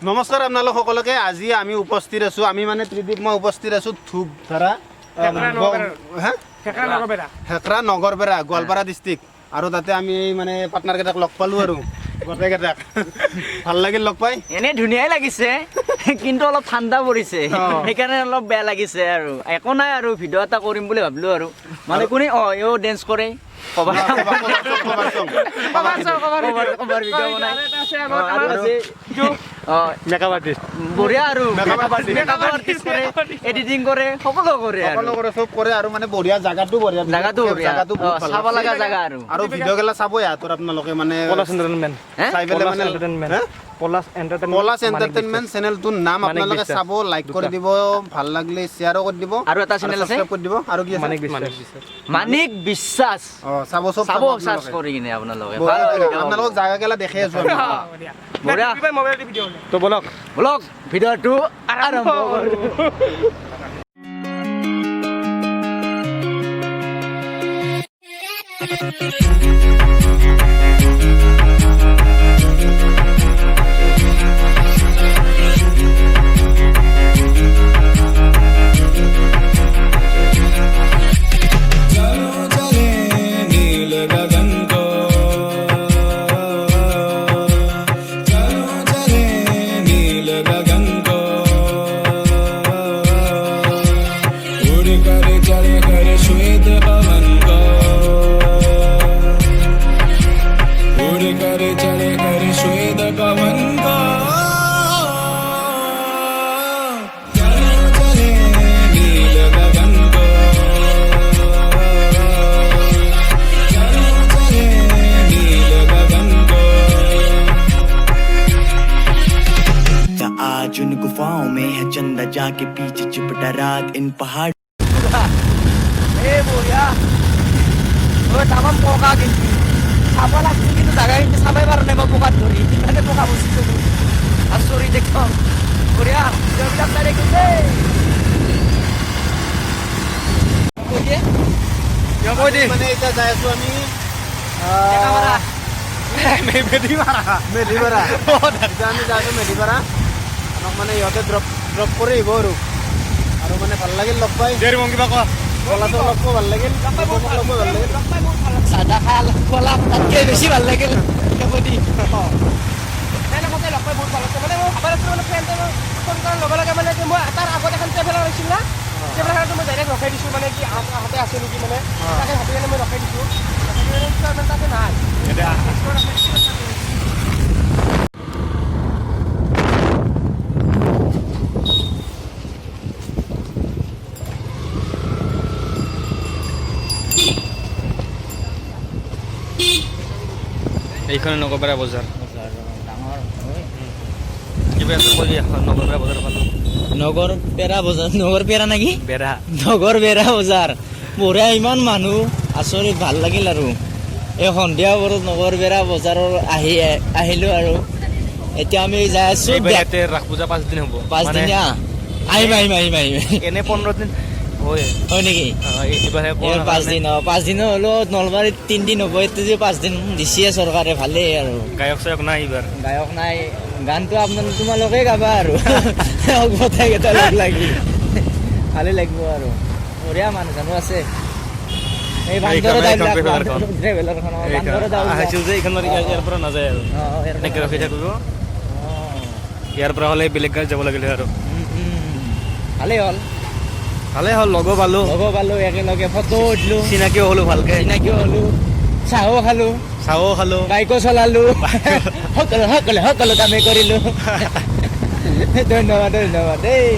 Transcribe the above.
নমস্কাৰ আপোনালোক সকলোকে আজি আমি উপস্থিত আছো আমি মানে ত্ৰিদীপ মই উপস্থিত আছো ধূপধাৰা হেকৰা নগৰবেৰা গোৱালপাৰা ডিষ্ট্ৰিক্ট আৰু তাতে আমি মানে পাৰ্টনাৰ কেইটাক লগ পালো আৰু গোটেইকেইটাক ভাল লাগিল লগ পাই এনে ধুনীয়াই লাগিছে কিন্তু অলপ ঠাণ্ডা পৰিছে সেইকাৰণে অলপ বেয়া লাগিছে আৰু একো নাই আৰু ভিডিঅ' এটা কৰিম বুলি ভাবিলো আৰু মানে কোনে এও ডেন্স কৰে বঢ়িয়া আৰু এডিটিং কৰে সকলো কৰে চব কৰে আৰু মানে বঢ়িয়া জাগাটো চাব লগা জাগা আৰু ভিডিঅ' গেলা চাব ইয়াত আপোনালোকে মানে পলাশ এন্টাৰটেইনমেন্ট চেনেলটোৰ নাম আপোনালোকে চাব লাইক কৰি দিব ভাল লাগিলে শ্বেয়াৰো কৰি দিব আৰু এটা চেনেল আছে কৰি দিব আৰু কি আছে মানিক বিশ্বাস চাব সাৰ্চ কৰি কিনে আপোনালোকে আপোনালোকক জাগা গেলা দেখি আছো আমি বঢ়িয়া তো বলক ভিডিঅ'টো আৰম্ভ কৰো आज उन गुफाओं में है चंदा जाके पीछे चिपटा रात इन पहाड़ তামাম পোকা কিন্তু চাব লাগছিল কিন্তু জাগা কিন্তু চাবাই পাৰা নাই মই পোকাত ধৰি ইমানে পোকা বচিছো আচৰিত দেখোন বঢ়িয়া ভিডিঅ'বিলাক চাই দেখিম দেই মানে এতিয়া যাই আছো আমি মেধিপাৰা এতিয়া আমি যাই আছো মেধিপাৰা আমাক মানে ইহঁতে ড্ৰপ কৰি আহিব আৰু মানে ভাল লাগিল লগ পাই কিবা কোৱা পলাশক লগ পাই ভাল লাগিল চাদা খাই পলাশ তাতকৈ বেছি ভাল লাগিল লগে লগে মানে মই তাৰ আগত এখন ট্ৰেভেলাৰ হৈছিল না ট্ৰেভেলাৰটো মই ডাইৰেক্ট ৰখাই দিছোঁ মানে কি আহোঁতে আছে নেকি মানে তাকে ভাবি কিনে মই ৰখাই দিছোঁ তাকে নাই এইখানে নগৰবেৰা বজাৰ নগৰ পেৰা নেকি নগৰ বেৰা বজাৰ বঢ়িয়া ইমান মানুহ আচৰিত ভাল লাগিল আৰু এই সন্ধিয়া বৰত নগৰ বেৰা বজাৰৰ আহিলো আৰু এতিয়া আমি যাই আছো ৰাস পূজা 5 দিন হ'ব 5 দিন আহিম এনে 15 দিন হয় নেকি এইবাৰ 5 দিন হলো নলবাৰীত 3 দিন হ'ব এইটো যে 5 দিন দিছে চৰকাৰে ভালেই আৰু গায়ক নাই এইবাৰ গায়ক নাই গানটো তোমালোকে গাবা আৰু গোটেইকেইটা লগ লাগি ভালে লাগিব আৰু বঢ়িয়া মানুহ জানো আছে এই ইয়াৰ পৰা নাযায় আৰু এনেকৈ ৰখি থাকিব ইয়াৰ পৰা হ'লে বেলেগ গাড়ীত যাব লাগিলে আৰু ভালেই হ'ল লগো পালো একেলগে ফটো উঠিলো চিনাকিও হ'লো ভালকে চাহো খালো বাইকো চলালো সকলো কামে কৰিলো ধন্যবাদ দেই